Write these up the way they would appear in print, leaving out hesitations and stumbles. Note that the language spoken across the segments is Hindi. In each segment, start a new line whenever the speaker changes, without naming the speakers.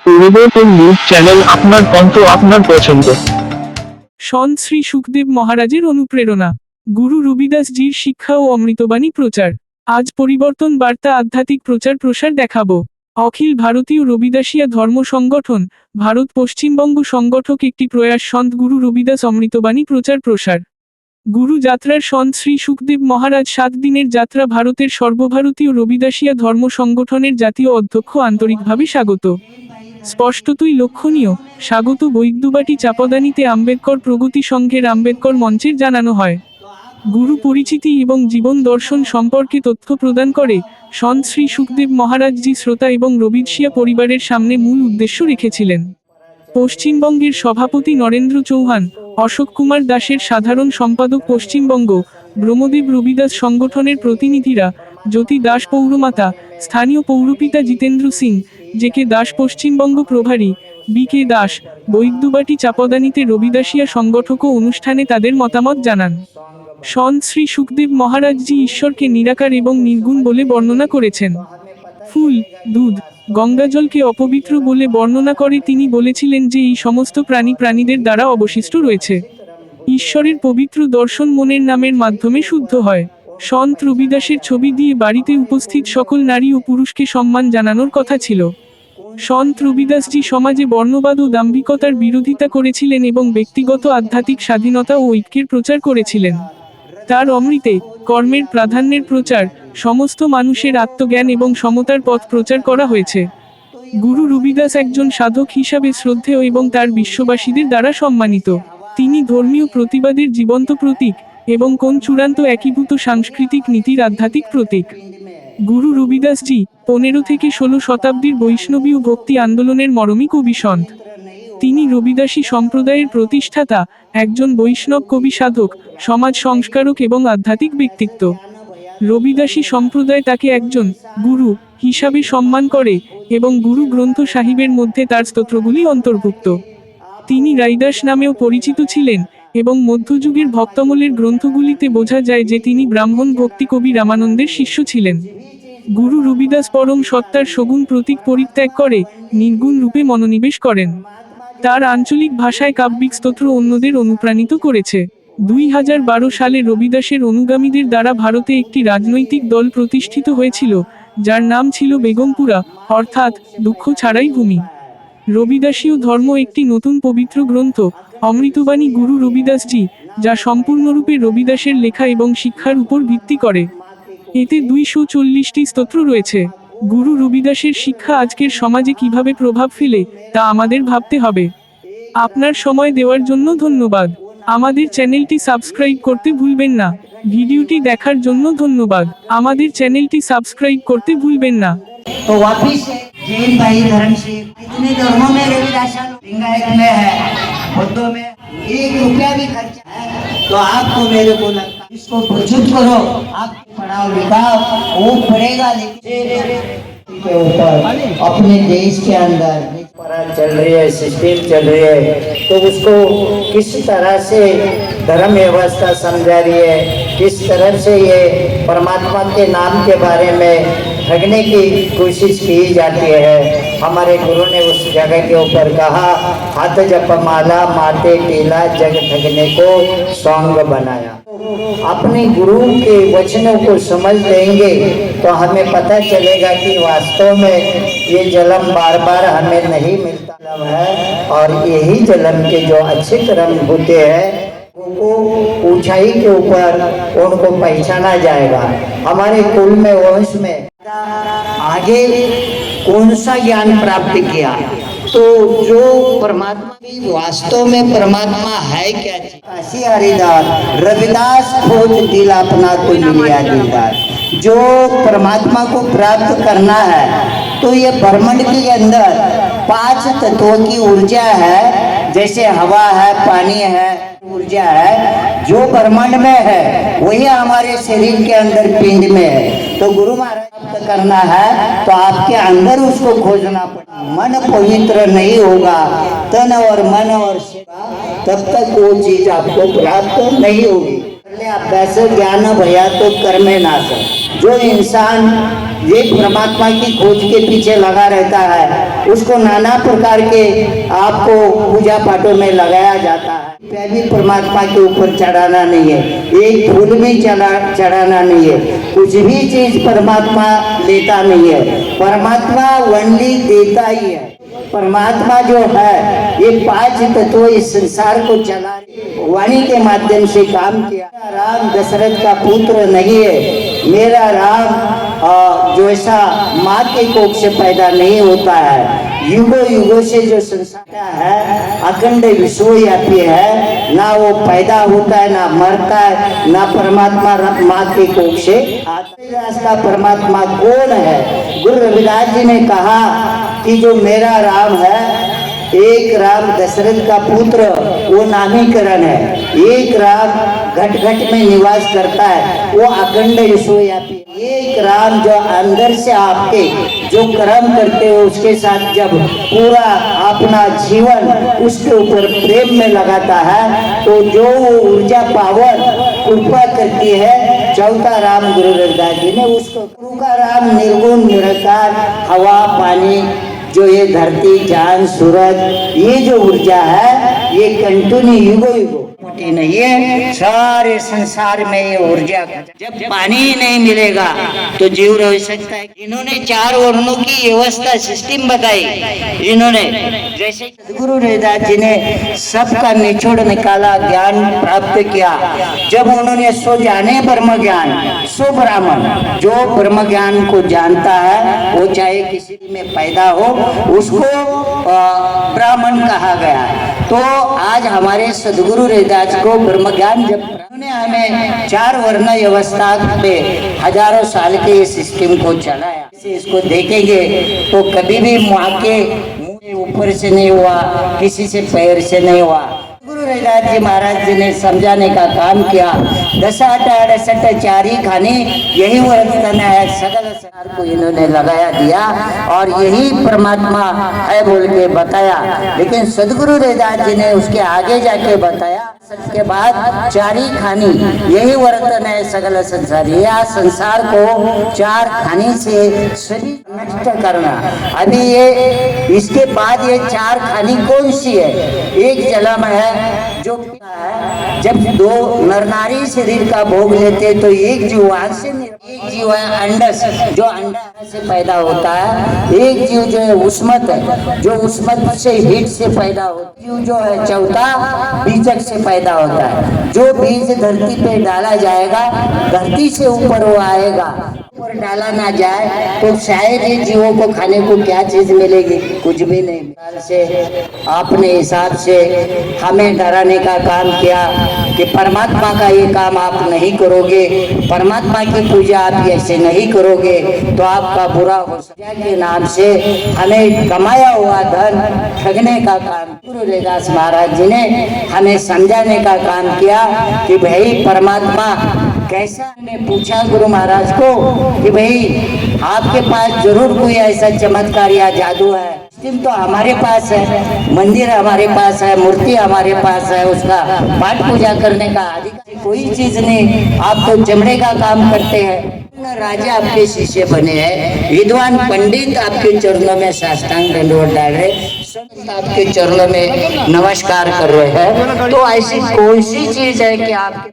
পরিবর্তন নিউজ চ্যানেল, আপনার কণ্ঠ, আপনার পছন্দ।
সন্ত শ্রী সুখদেব মহারাজের অনুপ্রেরণা। গুরু রবিদাসজির শিক্ষা ও অমৃতবাণী প্রচার। আজ পরিবর্তন বার্তা আধ্যাত্মিক প্রচার প্রসার দেখাবো। অখিল ভারতীয় রবিদাসিয়া ধর্ম সংগঠন, ভারত পশ্চিমবঙ্গ সংগঠক একটি প্রয়াস সন্ত গুরু রবিদাস অমৃতবাণী প্রচার প্রসার। গুরু যাত্রার সন্ত শ্রী সুখদেব মহারাজ 7 দিনের যাত্রা ভারতের সর্বভারতীয় রবিদাসিয়া ধর্ম সংগঠনের জাতীয় অধ্যক্ষ আন্তরিকভাবে স্বাগত। স্পষ্টতই লক্ষণীয়, স্বাগত বৈদ্যবাটি চাপদানিতে আম্বেদকর প্রগতি সংঘের আম্বেদকর মঞ্চের জানানো হয়। গুরু পরিচিতি এবং জীবন দর্শন সম্পর্কে তথ্য প্রদান করে সন্ত শ্রী সুখদেব মহারাজজি শ্রোতা এবং রবিদাসিয়া পরিবারের সামনে মূল উদ্দেশ্য রেখেছিলেন। পশ্চিমবঙ্গের সভাপতি নরেন্দ্র চৌহান, অশোক কুমার দাসের সাধারণ সম্পাদক পশ্চিমবঙ্গ, ব্রহ্মদেব রবিদাস সংগঠনের প্রতিনিধিরা, জ্যোতি দাস পৌরমাতা, স্থানীয় পৌরপিতা জিতেন্দ্র সিং, জে.কে দাস পশ্চিমবঙ্গ প্রভারী, বি.কে দাস, বৈদ্যবাটি চাপদানিতে রবিদাসিয়া সংগঠক ও অনুষ্ঠানে তাদের মতামত জানান। সন্ত শ্রী সুখদেব মহারাজজি ঈশ্বরকে নিরাকার এবং নির্গুণ বলে বর্ণনা করেছেন। ফুল, দুধ, গঙ্গাজলকে অপবিত্র বলে বর্ণনা করে তিনি বলেছিলেন যে এই সমস্ত প্রাণীদের দ্বারা অবশিষ্ট রয়েছে। ঈশ্বরের পবিত্র দর্শন মনের নামের মাধ্যমে শুদ্ধ হয়। সন্ত রবিদাসের ছবি দিয়ে বাড়িতে উপস্থিত সকল নারী ও পুরুষকে সম্মান জানানোর কথা ছিল। সন্ত রবিদাসজি সমাজে বর্ণবাদ ও দাম্ভিকতার বিরোধিতা করেছিলেন এবং ব্যক্তিগত আধ্যাত্মিক স্বাধীনতা ও ঐক্যের প্রচার করেছিলেন। তার অমৃতে, কর্মের প্রাধান্যের প্রচার, সমস্ত মানুষের আত্মজ্ঞান এবং সমতার পথ প্রচার করা হয়েছে। গুরু রবিদাস একজন সাধক হিসাবে শ্রদ্ধেয় এবং তার বিশ্ববাসীদের দ্বারা সম্মানিত। তিনি ধর্মীয় প্রতিবাদের জীবন্ত প্রতীক এবং কোন চূড়ান্ত একীভূত সাংস্কৃতিক নীতির আধ্যাত্মিক প্রতীক। গুরু রবিদাসজি 15 থেকে 16 শতাব্দীর বৈষ্ণবী ও ভক্তি আন্দোলনের মরমী কবি সন্ত। তিনি রবিদাসী সম্প্রদায়ের প্রতিষ্ঠাতা, একজন বৈষ্ণব কবি সাধক, সমাজ সংস্কারক এবং আধ্যাত্মিক ব্যক্তিত্ব। রবিদাসী সম্প্রদায় তাকে একজন গুরু হিসাবে সম্মান করে এবং গুরু গ্রন্থ সাহিবের মধ্যে তার স্তোত্রগুলি অন্তর্ভুক্ত। তিনি রাইদাস নামেও পরিচিত ছিলেন এবং মধ্যযুগের ভক্তমলের গ্রন্থগুলিতে বোঝা যায় যে তিনি ব্রাহ্মণ ভক্তি কবি রামানন্দের শিষ্য ছিলেন। গুরু রবিদাস পরম সত্তার সগুণ প্রতীক পরিত্যাগ করে নির্গুণ রূপে মনোনিবেশ করেন। তার আঞ্চলিক ভাষায় কাব্যিক স্তোত্র অন্যদের অনুপ্রাণিত করেছে। 2012 সালে রবিদাসের অনুগামীদের দ্বারা ভারতে একটি রাজনৈতিক দল প্রতিষ্ঠিত হয়েছিল, যার নাম ছিল বেগমপুরা, অর্থাৎ দুঃখ ছাড়াই ভূমি। রবিদাসীয় ধর্ম একটি নতুন পবিত্র গ্রন্থ, অমৃতবাণী গুরু রবিদাসজি, যা সম্পূর্ণরূপে রবিদাসের লেখা এবং শিক্ষার উপর ভিত্তি করে। এতে 240টি স্তোত্র রয়েছে। গুরু রবিদাসের শিক্ষা আজকের সমাজে কিভাবে প্রভাব ফেলে তা আমাদের ভাবতে হবে। আপনার সময় দেওয়ার জন্য ধন্যবাদ। আমাদের চ্যানেলটি সাবস্ক্রাইব করতে ভুলবেন না। ভিডিওটি দেখার জন্য ধন্যবাদ। আমাদের চ্যানেলটি সাবস্ক্রাইব করতে ভুলবেন না।
तो वापिस जैन भाई धर्म से इतने धर्मों में रविदास लिंगायत में है, बुद्धों में 1 रुपया भी खर्चा है तो आपको मेरे को लगता है इसको प्रचुत करो। आप पढ़ाओ लिखाओ, वो पढ़ेगा के ऊपर अपने देश के अंदर चल रही है, सिस्टम चल रही है, तो उसको किस तरह से धर्म व्यवस्था समझा रही है, किस तरह से ये परमात्मा के नाम के बारे में ठगने की कोशिश की जाती है। हमारे गुरु ने उस जगह के ऊपर कहा, हाथ जप माला माते टीला जग ठगने को सौंग बनाया। अपने गुरु के वचनों को समझ लेंगे तो हमें पता चलेगा कि वास्तव में ये जन्म बार बार हमें नहीं मिलता है, और यही जन्म के जो अच्छे कर्म होते हैं उनको ऊंचाई के ऊपर उनको पहचाना जाएगा। हमारे कुल में, वंश में आगे कौन सा ज्ञान प्राप्त किया, तो जो परमात्मा वास्तव में परमात्मा है क्या, काशी हरिदास रविदास खोज दिल अपना को मिलिया दिलदार। जो परमात्मा को प्राप्त करना है तो ये ब्रह्मांड के अंदर 5 तत्वों की ऊर्जा है, जैसे हवा है, पानी है, ऊर्जा है जो ब्रह्मांड में है वही हमारे शरीर के अंदर पिंड में है। तो गुरु महाराज प्राप्त करना है तो आपके अंदर उसको खोजना पड़ेगा। मन पवित्र नहीं होगा, तन और मन और सेवा, तब तक वो चीज आपको प्राप्त नहीं होगी। अभ्यास ज्ञान भया तो कर्मे नाश। जो इंसान ये परमात्मा की खोज के पीछे लगा रहता है उसको नाना प्रकार के आपको पूजा पाठों में लगाया जाता है। रुपया भी परमात्मा के ऊपर चढ़ाना नहीं है, एक फूल भी चढ़ाना नहीं है, कुछ भी चीज परमात्मा लेता नहीं है, परमात्मा वनली देता ही है। परमात्मा जो है ये 5 तत्व इस संसार को चला वाणी के माध्यम से काम किया। राम दशरथ का पुत्र नहीं है, मेरा राम जो ऐसा माँ के कोख से पैदा नहीं होता है, युगों युगों से जो संसार है अखंड विश्वव्यापी है, ना वो पैदा होता है ना मरता है, ना परमात्मा माँ के कोख से आता। का परमात्मा कौन है? गुरु रविदास जी ने कहा कि जो मेरा राम है, एक राम दशरथ का पुत्र वो नामीकरण है, एक राम घट घट में निवास करता है वो अखंड विश्वव्यापी, एक राम जो अंदर से आपके जो कर्म करते हो उसके साथ जब पूरा अपना जीवन उसके ऊपर प्रेम में लगाता है तो जो ऊर्जा पावर कृपा करती है, चौथा राम गुरु रविदास जी ने उसको गुरु का राम निर्गुण निराकार हवा पानी जो ये धरती चांद सूरज ये जो ऊर्जा है ये कंटिन्यू युगो युगो मोटी नहीं है, सारे संसार में ये ऊर्जा। जब पानी ही नहीं मिलेगा तो जीव रह सकता है। इन्होंने 4 वर्णों की व्यवस्था सिस्टम बताई। इन्होंने जैसे सदगुरु रविदास जी ने सबका निचोड़ निकाला, ज्ञान प्राप्त किया। जब उन्होंने सो जाने ब्रह्म ज्ञान, सो ब्राह्मण जो ब्रह्म ज्ञान को जानता है वो चाहे किसी में पैदा हो उसको ब्राह्मण कहा गया। तो आज हमारे सदगुरु रविदास को ब्रह्म ज्ञान जब उन्होंने हमें 4 वर्ण व्यवस्था पे हजारों साल के इस सिस्टम को चलाया। इसको देखेंगे तो कभी भी माँ के मुंह के ऊपर से नहीं हुआ, किसी से पैर से नहीं हुआ। गुरु रविदास जी महाराज जी ने समझाने का काम किया। 10 8 68 चारी खानी यही व्रत करना है, सकल संसार को इन्होंने लगाया दिया और यही परमात्मा है बोल के बताया। लेकिन सदगुरु रविदास जी ने उसके आगे जाके बताया के बाद चारी खानी यही वर्तन है सकल संसार। यह संसार को 4 खानी से सभी नष्ट करना। अभी ये इसके बाद ये 4 खानी कौन सी है? एक जलम है जो जब 2 नर नारी शरीर का भोग लेते तो एक जीव वहां से, एक जीव है अंडस जो अंडा से पैदा होता है, एक जीव जो है उस्मत है जो उस्मत से हीट से पैदा होता है, जीव जो है चौथा बीजक से पैदा होता है। जो बीज धरती पे डाला जाएगा धरती से ऊपर वो आएगा, ऊपर डाला ना जाए तो शायद ये जीवों को खाने को क्या चीज मिलेगी? कुछ भी नहीं। से अपने हिसाब से हमें डराने का काम किया कि परमात्मा का ये काम आप नहीं करोगे, परमात्मा की पूजा आप ऐसे नहीं करोगे तो आपका बुरा हो सकता के नाम से हमें कमाया हुआ धन ठगने का काम गुरु रविदास महाराज जी ने हमें समझाने का काम किया कि भाई परमात्मा कैसा। ने पूछा गुरु महाराज को कि भाई आपके पास जरूर कोई ऐसा चमत्कार या जादू है? तो हमारे पास है, मंदिर हमारे पास है, मूर्ति हमारे पास है, उसका पाठ पूजा करने का अधिकार कोई चीज नहीं। आप तो चमड़े का काम करते हैं। राजा आपके शिष्य बने हैं, विद्वान पंडित आपके चरणों में साष्टांग दंडवत डाल रहे, संत आपके चरणों में नमस्कार कर रहे हैं। तो ऐसी कौन सी चीज है कि आप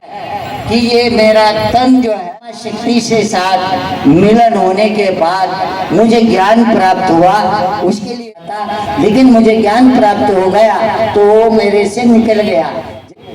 कि ये मेरा तन जो है शक्ति से साथ मिलन होने के बाद मुझे ज्ञान प्राप्त हुआ, उसके लिए था, लेकिन मुझे ज्ञान प्राप्त हो गया तो वो मेरे से निकल गया।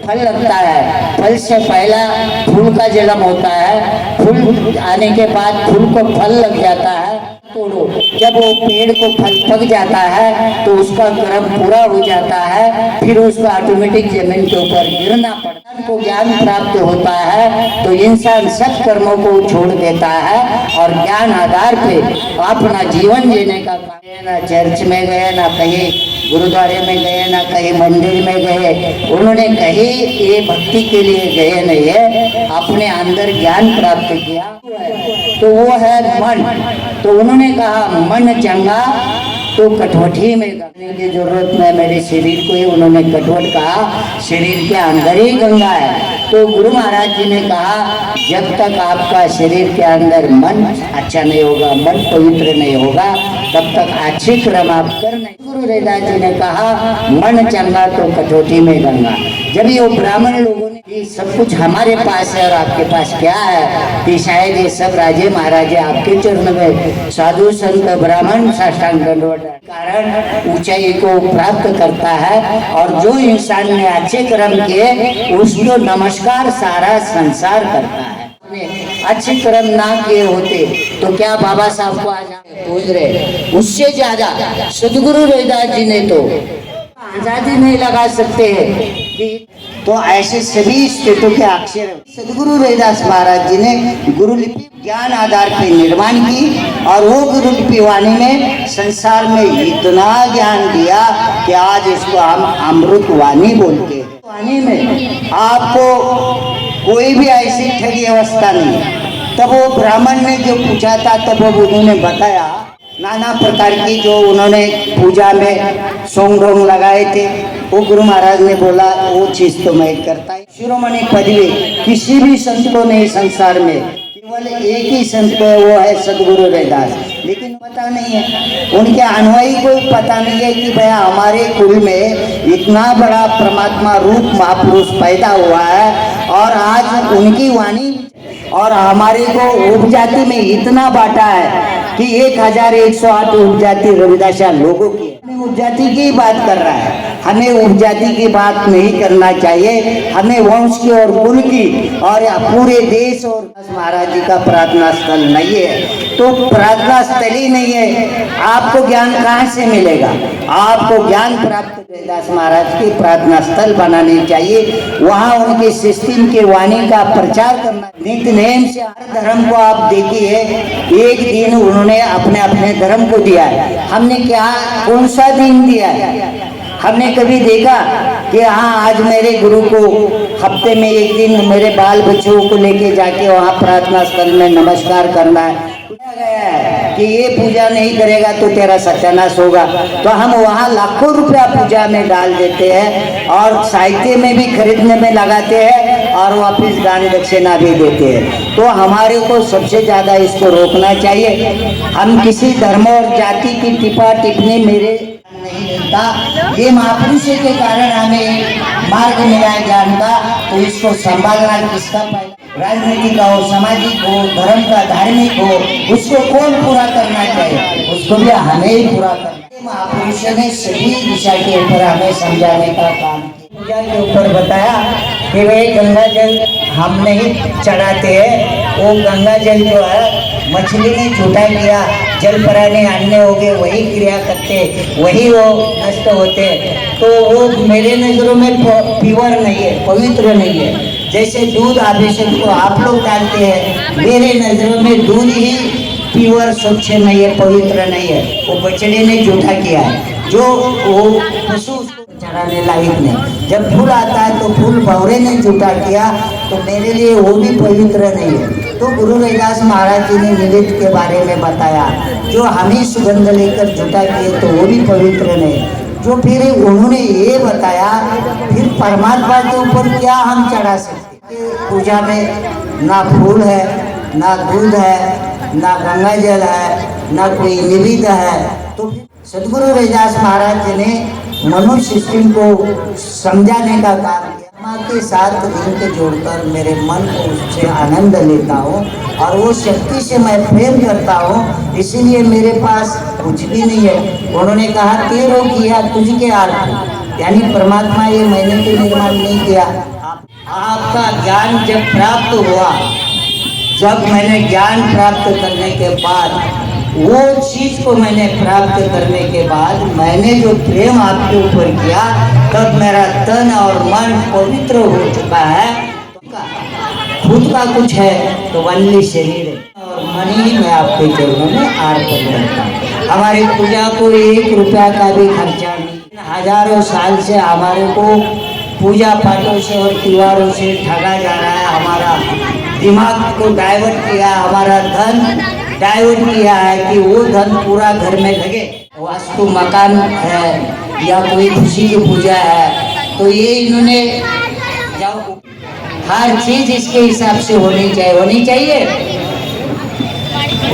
फल लगता है, फल से पहला फूल का जन्म होता है, फूल आने के बाद फूल को फल लग जाता है, तोड़ो। जब वो पेड़ को फल पक जाता है तो उसका गर्म पूरा हो जाता है, फिर उसको ऑटोमेटिक जमीन के ऊपर गिरना पड़ता है। को ज्ञान प्राप्त होता है तो इंसान सब कर्मों को छोड़ देता है और ज्ञान आधार पे अपना जीवन जीने का काम। ना चर्च में गए, ना कहीं गुरुद्वारे में गए, ना कहीं मंदिर में गए, उन्होंने कहीं ये भक्ति के लिए गए नहीं है, अपने अंदर ज्ञान प्राप्त किया तो वो है मन। तो उन्होंने कहा मन चंगा तो कटवटी में करने की जरूरत नहीं, मेरे शरीर को ही उन्होंने कटवट कहा, शरीर के अंदर ही गंगा है। तो गुरु महाराज जी ने कहा जब तक आपका शरीर के अंदर मन अच्छा नहीं होगा, मन पवित्र नहीं होगा, तब तक अच्छे कर्म आप कर नहीं। गुरु रविदास जी ने कहा मन चंगा तो कटौती में गंगा। जब ये ब्राह्मण लोगों ने ये सब कुछ हमारे पास है और आपके पास क्या है कि शायद ये सब राजे महाराजे आपके चरण में साधु संत ब्राह्मण साष्टांग दंडवत कारण ऊंचाई को प्राप्त करता है। और जो इंसान ने अच्छे कर्म किए उसको नमस्कार सारा संसार करता है। अच्छे कर्म ना किए होते तो क्या बाबा साहब को आज पूज रहे, उससे ज्यादा सदगुरु रविदास जी ने तो आजादी नहीं लगा सकते हैं कि तो ऐसे सभी स्टेटों के अक्षर सदगुरु रविदास महाराज जी ने गुरुलिपि ज्ञान आधार पर निर्माण की और वो गुरुलिपि वाणी में संसार में इतना ज्ञान दिया कि आज इसको हम अमृत वाणी बोलते हैं। वाणी में आपको कोई भी ऐसी ठगी अवस्था नहीं। तब वो ब्राह्मण ने जो पूछा था तब वो उन्होंने बताया नाना प्रकार की जो उन्होंने पूजा में सोंग ढोंग लगाए थे। वो गुरु महाराज ने बोला वो चीज तो मैं करता है। शिरोमणि पदवी किसी भी संत को नहीं संसार में, केवल एक ही संत को है, वो है सदगुरु रविदास। लेकिन पता नहीं है उनके अनुयायी को पता नहीं है कि भैया हमारे कुल में इतना बड़ा परमात्मा रूप महापुरुष पैदा हुआ है और आज उनकी वाणी और हमारे को उपजाति में इतना बांटा है कि 1108 उपजाति रविदासा लोगों की उपजाति की बात कर रहा है। हमें उपजाति की बात नहीं करना चाहिए, हमें वंश की और कुल की और पूरे देश और महाराज जी का प्रार्थना स्थल नहीं है तो प्रार्थना स्थल ही नहीं है, आपको ज्ञान कहाँ से मिलेगा? आपको ज्ञान प्राप्त रविदास महाराज की प्रार्थना स्थल बनानी चाहिए। वहाँ उनके सिस्टम के वाणी का प्रचार करना, नित्य नेम से हर धर्म को आप देखिए। एक दिन उन्होंने अपने अपने धर्म को दिया है, हमने क्या कौन सा दिन दिया है? हमने कभी देखा कि हाँ आज मेरे गुरु को हफ्ते में एक दिन मेरे बाल बच्चों को लेके जाके वहाँ प्रार्थना स्थल में नमस्कार करना है गया है कि ये पूजा नहीं करेगा तो तेरा सत्यानाश होगा। तो हम वहाँ लाखों रुपया पूजा में डाल देते हैं और साहित्य में भी खरीदने में लगाते हैं और वापिस दान दक्षिणा भी देते हैं। तो हमारे को सबसे ज़्यादा इसको रोकना चाहिए। हम किसी धर्म और जाति की टिप्पा टिप्पणी मेरे नहीं मिलता, ये महापुरुष के कारण हमें मार्ग मिला है ज्ञान का। तो इसको संभालना किसका पहले राजनीतिक हो, सामाजिक हो, धर्म का धार्मिक हो, उसको कौन पूरा करना चाहिए? उसको भी हमें ही पूरा करना। महापुरुष ने सभी दिशा के ऊपर हमें समझाने का काम किया। पूजा के ऊपर बताया कि वे गंगा जल हम नहीं चढ़ाते हैं, वो गंगा जल जो है मछली ने झूठा किया, जल प्राणी अन्य हो गए, वही क्रिया करते, वही वो नष्ट होते। तो वो मेरे नजरों में प्योर नहीं है, पवित्र नहीं है। जैसे दूध अभिषेक को आप लोग डालते हैं, मेरे नजरों में दूध ही प्योर स्वच्छ नहीं है, पवित्र नहीं है। वो बछड़े ने झूठा किया है, जो वो पशु चढ़ाने लायक नहीं। जब फूल आता है तो फूल भंवरे ने झूठा किया, तो मेरे लिए वो भी पवित्र नहीं है। तो गुरु रविदास महाराज जी ने निवेद के बारे में बताया, जो हम ही सुगंध लेकर झूठा किए तो वो भी पवित्र नहीं। जो फिर उन्होंने ये बताया फिर परमात्मा के ऊपर क्या हम चढ़ा सकते? पूजा में ना फूल है, ना दूध है, ना गंगा जल है, ना कोई निवेद है। तो सदगुरु रविदास महाराज जी ने मनुष्य सिस्टम को समझाने का काम किया। माँ के साथ लिंक जोड़कर मेरे मन को उससे आनंद लेता हूँ और वो शक्ति से मैं प्रेम करता हूँ, इसीलिए मेरे पास कुछ भी नहीं है। उन्होंने कहा तेरो किया तुझके आर्थ, यानी परमात्मा ये मैंने तो निर्माण नहीं किया। आपका ज्ञान जब प्राप्त हुआ, जब मैंने ज्ञान प्राप्त करने के बाद वो चीज को मैंने प्राप्त करने के बाद मैंने जो प्रेम आपके ऊपर किया, तब मेरा तन और मन पवित्र हो चुका है। खुद का कुछ है तो वनली शरीर है और मन ही मैं आपके चरणों में अर्पण करता हूँ। हमारी पूजा को 1 रुपया का भी खर्चा नहीं। हजारों साल से हमारे को पूजा पाठों से और त्योहारों से ठगा जा रहा है। हमारा दिमाग को डाइवर्ट किया, हमारा धन डाइवर्ट किया है कि वो धन पूरा घर में लगे। वास्तु मकान है या कोई खुशी की पूजा है तो ये इन्होंने जाओ हर चीज इसके हिसाब से होनी चाहिए।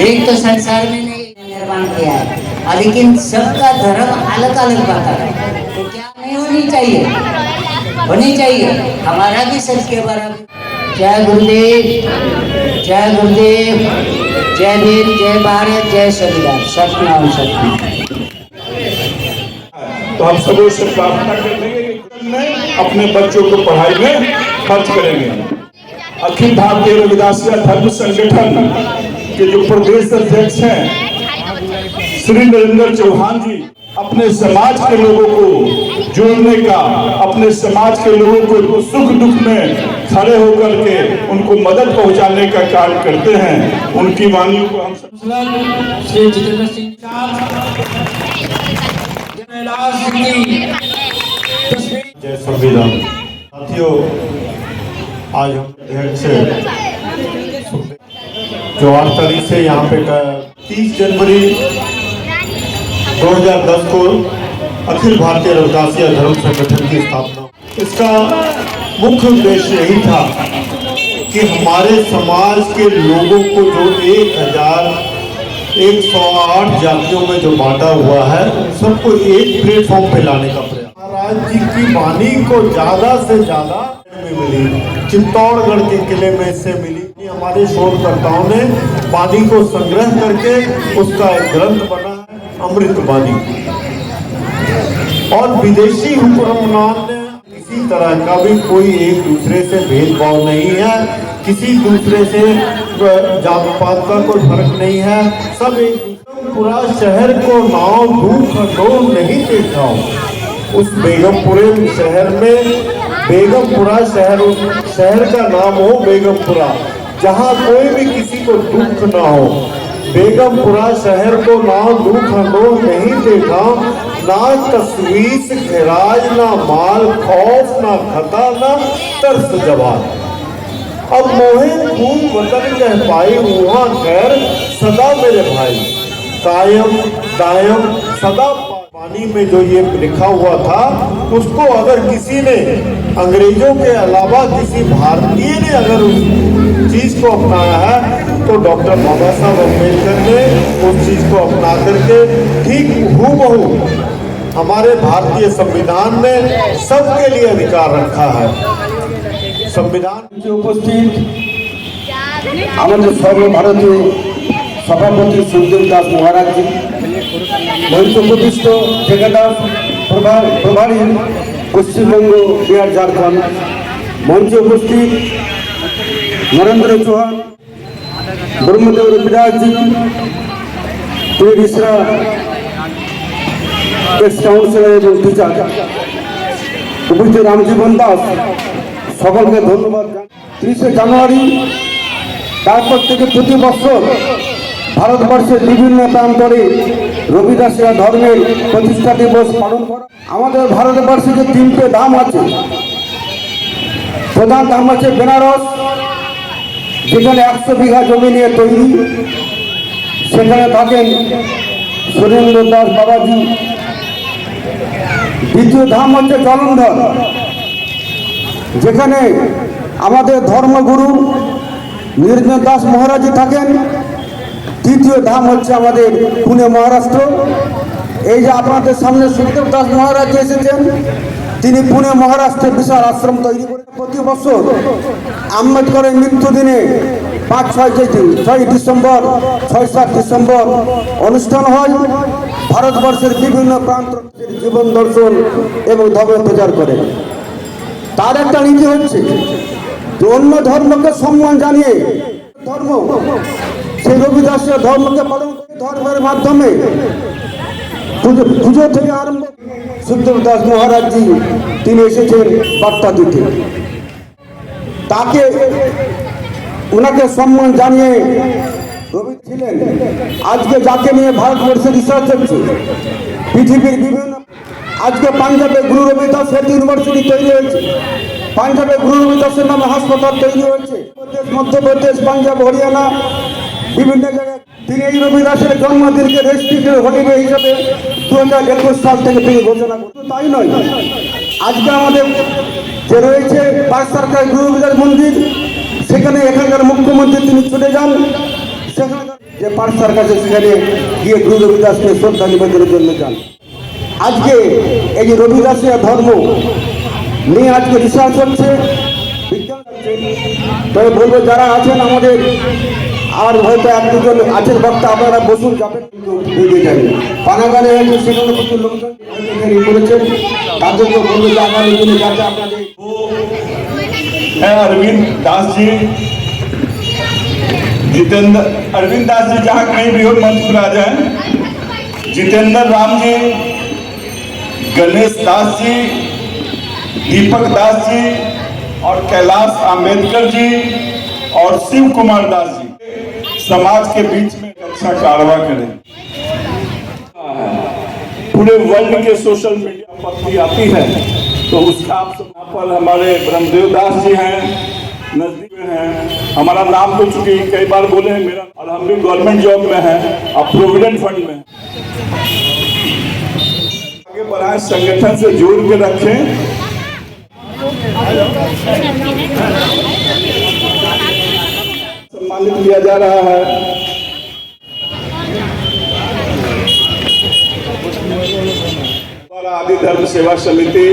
एक तो संसार में नहीं निर्माण किया है, लेकिन सबका धर्म अलग अलग बता है, तो क्या नहीं होनी चाहिए? होनी चाहिए। हमारा भी सबके बराबर। जय गुरुदेव, जय गुरुदेव, जय भीम, जय भारत, जय संविधान। सतनाम सतनाम।
तो हम सबों से प्रार्थना करेंगे कि अपने बच्चों को पढ़ाई में खर्च करेंगे। अखिल भारतीय रविदासिया धर्म संगठन के जो प्रदेश अध्यक्ष हैं श्री नरेंद्र चौहान जी, अपने समाज के लोगों को जोड़ने का, अपने समाज के लोगों को सुख दुख में खड़े होकर के उनको मदद पहुंचाने का कार्य करते हैं। उनकी वाणियों को हम
श्री जितेंद्र सिंह
जय संविधान। साथियों, आज हम अध्यक्ष जो 8 तारीख से यहाँ पे 30 जनवरी 2010 को अखिल भारतीय रविदासिया धर्म संगठन की स्थापना। इसका मुख्य उद्देश्य यही था कि हमारे समाज के लोगों को जो 1108 जातियों में जो बांटा हुआ है, सबको एक प्लेटफॉर्म पे लाने का प्रयास। महाराज जी की वाणी को ज्यादा से ज्यादा में मिली, चित्तौड़गढ़ के किले में इससे मिली। हमारे शोधकर्ताओं ने वाणी को संग्रह करके उसका एक ग्रंथ बना है, अमृत वाणी। और विदेशी हुक्मरान ने किसी तरह का भी कोई एक दूसरे से भेदभाव नहीं है, किसी दूसरे से जात पात का कोई फर्क नहीं है, सब एक। पूरा शहर को नाव धूप खंडोर नहीं देखा। उस बेगमपुरे शहर में बेगमपुरा शहर का नाम हो बेगमपुरा, जहाँ कोई भी किसी को दुख ना हो। बेगमपुरा शहर को ना दुख खंडोर नहीं देखा, ना तस्वीर घेराज, ना माल खौफ, ना खता, ना तरस जवान। अब मोहे खून वतन कह पाई, वहाँ खैर सदा मेरे भाई, कायम दायम सदा। पानी में जो ये लिखा हुआ था, उसको अगर किसी ने अंग्रेजों के अलावा किसी भारतीय ने अगर उस चीज को अपनाया है, तो डॉक्टर बाबा साहब अम्बेडकर ने उस चीज को अपना करके ठीक हूबहू हमारे भारतीय संविधान में सबके लिए अधिकार रखा है। संविधान
के उपस्थित हमारे सर्वभारतीय सभापति सुखदेव दास महाराज जी, मंच प्रतिष्ठ ठेकेदार प्रभारी पश्चिमबंग बिहार झारखंड, मंच उपस्थित नरेंद्र चौहान, ब्रह्मदेव रविदास जी, ऋषरा एक्स काउंसिलर एवं टीचर उपस्थित रामजीवन दास, सकल के धन्यवाद। 30 জানুয়ারি তারপর থেকে প্রতি বছর ভারতবর্ষের বিভিন্ন প্রান্তরে রবিদাসিয়া ধর্মের প্রতিষ্ঠা দিবস পালন করা। আমাদের ভারতবর্ষে যে 3টে ধাম আছে, প্রধান ধাম আছে বেনারস, যেখানে 100 বিঘা জমি নিয়ে তৈরি, সেখানে থাকেন সুরেন্দ্র দাস বাবাজি। দ্বিতীয় ধাম হচ্ছে জলন্ধর, যেখানে আমাদের ধর্মগুরু নিরঞ্জন দাস মহারাজি থাকেন। তৃতীয় ধাম হচ্ছে আমাদের পুনে মহারাষ্ট্র। এই যে আপনাদের সামনে সুখদেব দাস মহারাজ এসেছেন, তিনি পুনে মহারাষ্ট্রে বিশাল আশ্রম তৈরি করে প্রতি বছর আম্বেদকরের মৃত্যুদিনে 5-6 ডিসেম্বর 6-7 ডিসেম্বর অনুষ্ঠান হয়। ভারতবর্ষের বিভিন্ন প্রান্ত জীবন দর্শন এবং ধর্ম প্রচার করে। তার একটা নীতি হচ্ছে যে অন্য ধর্মকে সম্মান জানিয়ে ধর্ম সেই রবিদাসের ধর্মকে পালন করে ধর্মের মাধ্যমে পুজো থেকে আরম্ভ। সুখদেব দাস মহারাজ জি তিনি এসেছেন বার্তা দিতে, তাকে ওনাকে সম্মান জানিয়ে রবি ছিলেন। আজকে যাকে নিয়ে ভারতবর্ষে রিসার্চ হচ্ছে পৃথিবীর বিভিন্ন, আজকে পাঞ্জাবে গুরু রবিদাস হেলথ ইউনিভার্সিটি তৈরি হয়েছে, পাঞ্জাবে গুরু রবিদাসের নামে হাসপাতাল তৈরি হয়েছে, মধ্যপ্রদেশ, পাঞ্জাব, হরিয়ানা বিভিন্ন জায়গায়। তিনি এই রবিদাসের জন্মদিনকে রেস্ট্রিক্টেড হলিডে হিসাবে 2021 সাল থেকে তিনি ঘোষণা করতেন। তাই নয়, আজকে আমাদের যে রয়েছে পাঁচ সরকার গুরু রবিদাস মন্দির, সেখানে এখানকার মুখ্যমন্ত্রী তিনি ছুটে যান সেখানে যে পাঁচ সরকার সেখানে গিয়ে গুরু রবিদাসকে শ্রদ্ধা নিবেদনের জন্য যান। আজকে এই যে রবিদাসের ধর্ম নিয়ে আজকে রিসার্চ হচ্ছে, বিজ্ঞান হচ্ছে। তবে বলবো যারা আছেন আমাদের আর হয়তো এক দুজন আছেন বক্তা, আপনারা বসুন, যাবেন কিন্তু এগিয়ে যাবেন। পানাগানে হয়তো সেখানে প্রচুর লোকজন করেছেন, তাদেরকে বলবো যে আগামী দিনে যাতে আপনাদের
है अरविंद दास जी, जितेंद्र अरविंद दास जी जहाँ कहीं भी हो मंच पर आ जाए। जितेंद्र राम जी, गणेश दास जी, दीपक दास जी और कैलाश आम्बेडकर जी और शिव कुमार दास जी समाज के बीच में अच्छा कारवा करें। पूरे वर्ल्ड के सोशल मीडिया पर भी आती है, तो उसका आप सब यहाँ पर हमारे ब्रह्मदेव दास जी हैं, नजदीक में हैं। हमारा नाम तो चूंकि कई बार बोले हैं मेरा, और हम भी गवर्नमेंट जॉब में हैं और प्रोविडेंट फंड में हैं। आगे बढ़ाएं, संगठन से जोड़ के रखें। सम्मानित किया जा रहा है आदि धर्म सेवा समिति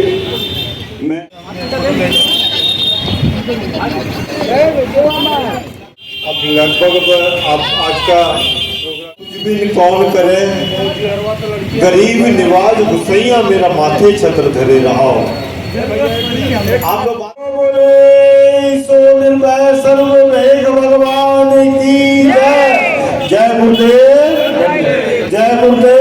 में
अब लगभग आप आज का कुछ भी कौन करे, गरीब निवाज गुसैया मेरा माथे छत्र धरे रहा। आप लोग बोले सो निर्भय सर्व वेद भगवान की जय। जय गुरुदेव, जय गुरुदेव।